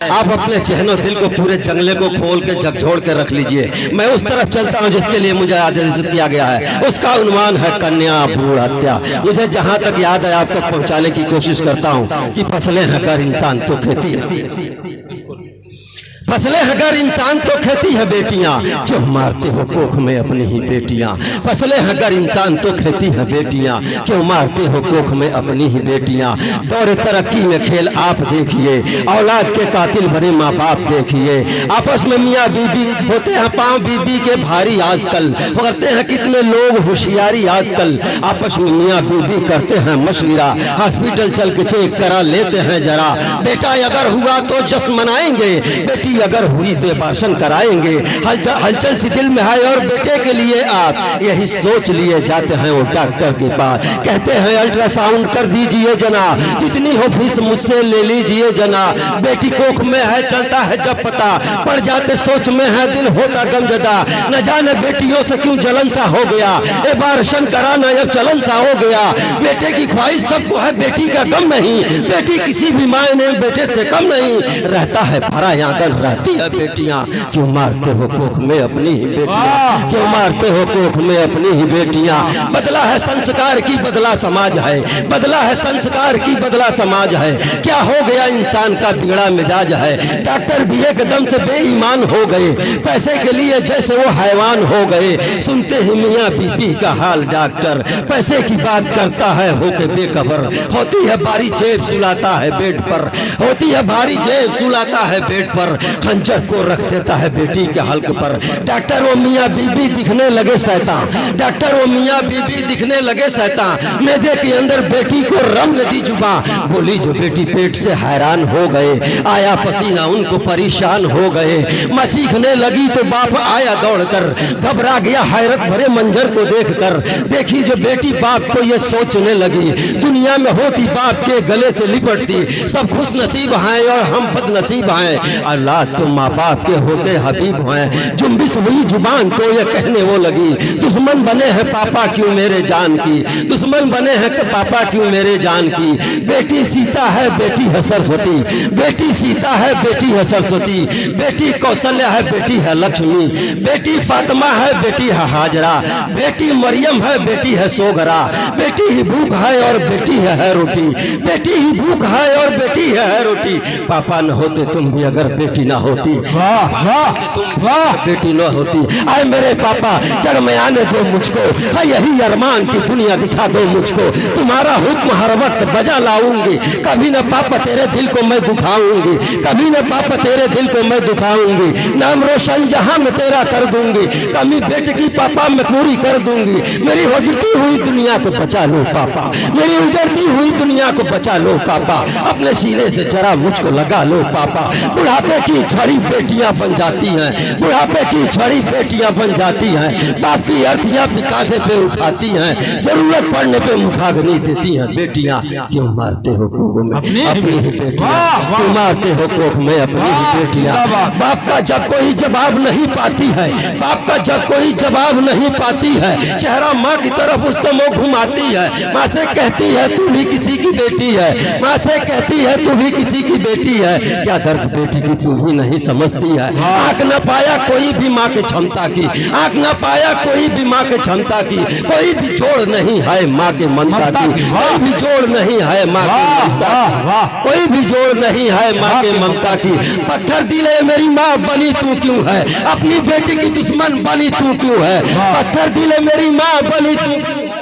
आप अपने चहनो दिल को पूरे जंगले को खोल के झकझोर के रख लीजिए। मैं उस तरफ चलता हूँ जिसके लिए मुझे आदेशित किया गया है। उसका उन्वान है कन्या भ्रूण हत्या। मुझे जहाँ तक याद है आप तक पहुँचाने की कोशिश करता हूँ कि फसलें हैं कर इंसान तो खेती है, फसलें अगर इंसान तो खेती है बेटियां, जो मारते हो कोख में अपनी ही बेटियां। फसलें अगर इंसान तो खेती है बेटियां, क्यों मारते हो कोख में अपनी ही बेटियां। दौरे तरक्की में खेल आप देखिए, औलाद के कातिल बने माँ बाप देखिए। आपस में मियाँ बीबी होते हैं पाँव बीबी के भारी आजकल, करते हैं कितने लोग होशियारी आजकल। आपस में मियाँ बीबी करते हैं मशविरा, हॉस्पिटल चल के चेक करा लेते हैं जरा। बेटा अगर हुआ तो जश्न मनाएंगे, बेटी अगर हुई तो भाषण कराएंगे। हलचल सी दिल में है और बेटे के लिए आस, यही सोच लिए जाते हैं वो डॉक्टर के पास। कहते हैं अल्ट्रासाउंड कर दीजिए जना, जितनी हो फीस मुझसे ले लीजिए जना। बेटी कोख में है चलता है जब पता, पड़ जाते सोच में है दिल होता गमजदा। न जाने बेटियों से क्यों जलन सा हो गया, ए भाषण कराना अब चलन सा हो गया। बेटे की ख्वाहिश सबको है, बेटी का गम नहीं। बेटी किसी भी मायने बेटे से कम नहीं। रहता है भरा आंगन रहती है बेटियां, क्यों मारते हो कोख में अपनी ही बेटियां, क्यों मारते हो कोख में अपनी ही बेटियां। बदला है संस्कार की बदला समाज है, बदला है संस्कार की बदला समाज है। क्या हो गया इंसान का बिगड़ा मिजाज है। डॉक्टर भी एकदम से बेईमान हो गए, पैसे के लिए जैसे वो हैवान हो गए। सुनते ही मियाँ बीबी का हाल डॉक्टर, पैसे की बात करता है होके बेखबर। होती है भारी जेब सुलाता है बेड पर, होती है भारी जेब सुलाता है बेड पर। खंजर को रख देता है बेटी के हल्क पर। डॉक्टर वो मियाँ बीबी दिखने लगे शैतान, डॉक्टर वो मियाँ बीबी दिखने लगे शैतान। मैदे के अंदर बेटी को रमल दी जुबा, बोली जो बेटी पेट से हैरान हो गए। आया पसीना उनको परेशान हो गए, मचीखने लगी तो बाप आया दौड़कर। घबरा गया हैरत भरे मंजर को देखकर। देखी जो बेटी बाप को ये सोचने लगी, दुनिया में होती बाप के गले से लिपटती। सब खुश नसीब हैं और हम बदनसीब हैं, अल्लाह तो माँ बाप के होते हबीब हैं। जुम्बिश हुई जुबान तो ये कहने वो लगी, दुश्मन बने हैं पापा क्यों मेरे जान की, दुश्मन बने हैं पापा क्यों मेरे जान की। बेटी सीता है बेटी है सरस्वती, बेटी सीता है बेटी है सरस्वती। बेटी कौशल्या है बेटी है लक्ष्मी, बेटी फातिमा है बेटी है हाजरा। बेटी मरियम है बेटी है सोगरा। बेटी ही भूख है और बेटी है रोटी, बेटी ही भूख है और बेटी है रोटी। पापा न होते तुम भी अगर बेटी ना होती, वाह वाह तुम वाह बेटी न होती। आए मेरे पापा जग में आने दो मुझको, है यही अरमान की दुनिया दिखा दो मुझको। तुम्हारा हुक्म हर वक्त बजा लाऊंगी, कभी न पापा तेरे दिल को मैं दुखाऊंगी, कभी न पापा तेरे दिल को मैं दुखाऊंगी। नाम रोशन जहां में तेरा कर दूंगी, कमी बेटे की पापा मैं पूरी कर दूंगी। मेरी उजड़ती हुई दुनिया को बचा लो पापा, मेरी उजड़ती हुई दुनिया को बचा लो पापा। अपने सीने से जरा मुझको लगा लो पापा। बुढ़ापे की छड़ी बेटियां बन जाती हैं, बुढ़ापे की छड़ी बेटियां बन जाती हैं। बाप की अर्थियां भी कांधे पे उठाती हैं, जरूरत पड़ने पे मुखाग्नि देती हैं बेटियां। क्यों मारते हो कोख में अपनी ही बेटियां, क्यों मारते हो कोख में अपनी ही बेटियां। बाप का जब कोई जवाब नहीं पाती है, बाप का जब कोई जवाब नहीं पाती है, चेहरा माँ की तरफ उस मुँह घुमाती है। माँ से कहती है तू भी किसी की बेटी है, माँ से कहती है तू भी किसी की बेटी है। क्या दर्द बेटी की तू भी नहीं समझती है। आंख न पाया कोई भी माँ के क्षमता की, आंख न पाया कोई भी माँ के क्षमता की। कोई भी जोड़ नहीं है माँ के ममता की, कोई भी जोड़ नहीं है माँ के ममता की, कोई भी जोड़ नहीं है माँ के ममता की। पत्थर दिले मेरी माँ बनी तू क्यों है, अपनी बेटी की दुश्मन बनी तू क्यों है। पत्थर दिले मेरी माँ बनी तू,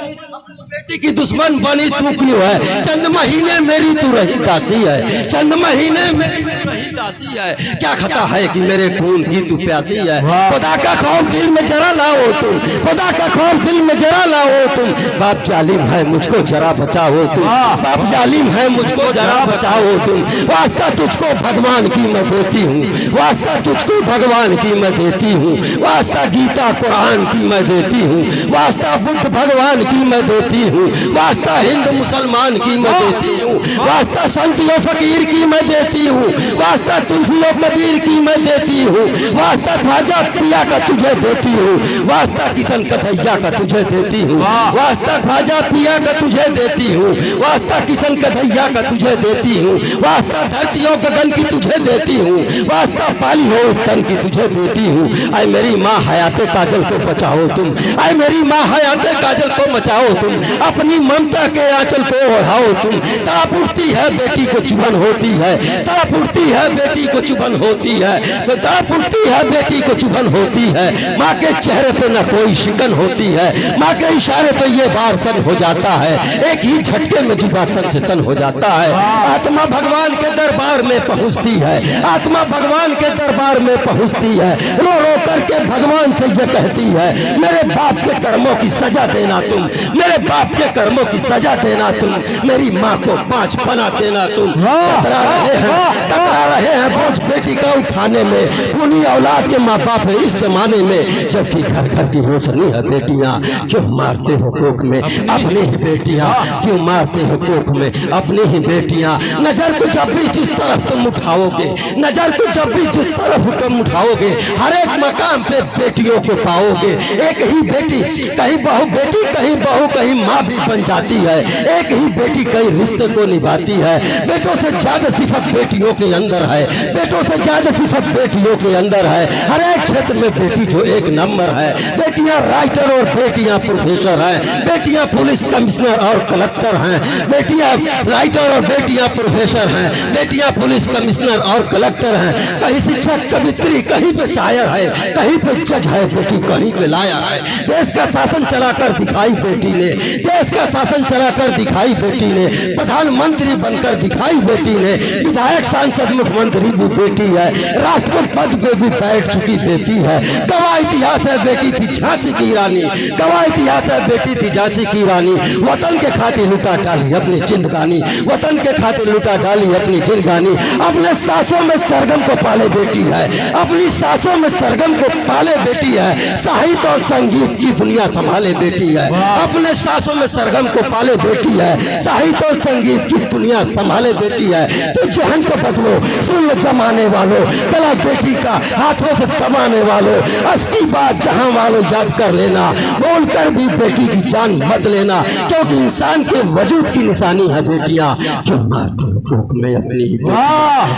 बेटी की दुश्मन बनी तू क्यों है। चंद महीने मेरी तू रही दासी है, चंद महीने मेरी तू रही दासी है। क्या खता है कि मेरे खून की तू प्यासी है। खुदा का खौफ दिल में जरा लाओ तुम, खुदा का खौफ दिल में जरा लाओ तुम। बाप जालिम है मुझको जरा बचाओ तुम, बाप जालिम है मुझको जरा बचाओ तुम। वास्ता तुझको भगवान की मैं देती हूँ, वास्ता तुझको भगवान की मैं देती हूँ। वास्ता गीता कुरान की मैं देती हूँ, वास्ता बुद्ध भगवान की मैं देती हूँ। वास्ता हिंदू मुसलमान की मैं देती हूँ, वास्ता संत व फकीर की मैं देती हूँ। वास्ता तुलसी और कबीर की मैं देती हूँ, वास्ता ख्वाजा पिया का तुझे देती हूँ, वास्ता किशन कन्हैया का तुझे देती हूँ, वास्ता ख्वाजा पिया का तुझे देती हूँ, वास्ता किशन कन्हैया का तुझे देती हूँ, वास्ता धरतियों गगन की तुझे देती हूँ, वास्ता पाली हो उस तन की तुझे देती हूँ। आए मेरी माँ हयाते काजल को बचाओ तुम, आए मेरी माँ हयाते काजल को बचाओ तुम, अपनी ममता के आंचल को ओढ़ाओ तुम। तड़प उठती है बेटी को चुभन होती है, तड़प उठती है बेटी को चुभन होती है, तो तड़प उठती है बेटी को चुभन होती है। माँ के चेहरे पे न कोई शिकन होती है, माँ के इशारे पे ये बार सन हो जाता है, एक ही झटके में जुदा तन से तन हो जाता है। आत्मा भगवान के दरबार में पहुंचती है, आत्मा भगवान के दरबार में पहुंचती है, रो रो करके भगवान से ये कहती है, मेरे बाप के कर्मों की सजा देना तुम, मेरे बाप के कर्मों की सजा देना तुम, मेरी माँ को 5 बना देना तुम। कतरा रहे हैं बोझ बेटी का उठाने में, खूनी औलाद के माँ बाप है इस जमाने में, जबकि घर घर की रोशनी है बेटियां। क्यों मारते हो कोख में अपनी ही बेटियां, क्यों मारते हो कोख में अपनी ही बेटियां। नजर को जब भी जिस तरफ तुम उठाओगे, नजर को जब भी जिस तरफ तुम उठाओगे, हर एक मकाम पे बेटियों को पाओगे। एक ही बेटी कहीं बहू बेटी, कहीं बहू कहीं माँ भी बन जाती है, एक ही बेटी कई रिश्ते को निभाती है। बेटों से ज्यादा सिफत बेटियों के अंदर है, बेटों से ज्यादा सिफत बेटियों के अंदर है। हर एक क्षेत्र में बेटी जो एक नंबर है, बेटियां राइटर और बेटियां प्रोफेसर हैं, बेटियां पुलिस कमिश्नर और कलेक्टर हैं, बेटियां राइटर और बेटियां प्रोफेसर हैं, बेटियां पुलिस कमिश्नर और कलेक्टर हैं। कहीं शिक्षक कवित्री, कहीं पे शायर है, कहीं पे जज है बेटी, कहीं पे लायर है। देश का शासन चलाकर दिखाई बेटी ने, देश का शासन चलाकर दिखाई बेटी ने, प्रधानमंत्री बनकर दिखाई बेटी ने, विधायक सांसद मुख्यमंत्री भी बेटी है, राष्ट्रपति पद पे भी बैठ चुकी बेटी है। गवाह इतिहास है बेटी थी झांसी की रानी, गवाह इतिहास है बेटी थी झांसी की रानी। वतन के खातिर लुटा डाली अपनी जिंदगानी, वतन के खातिर लुटा डाली अपनी जिंदगानी। अपने सांसों में सरगम को पाले बेटी है, अपनी सांसों में सरगम को पाले बेटी है। साहित्य और संगीत की दुनिया संभाले बेटी है, अपने सांसों में सरगम को पाले बेटी है। साहित्य और संगीत की दुनिया संभाले बेटी है। तो जहन को बदलो सुन जमाने वालों, कला बेटी का हाथों से दबाने वालों, असली बात जहां वालों याद कर लेना, बोलकर भी बेटी की जान मत लेना, क्योंकि इंसान के वजूद की निशानी है बेटियां। क्यों मारते हो कोख में अपनी ही बेटियां,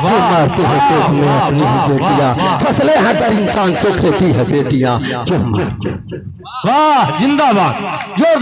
क्यों मारते हो कोख में अपनी ही बेटियां। फसलें हैं पर इंसान तो खेती है बेटियां, क्यों मारते हो। वाह, जिंदाबाद, जोरदार।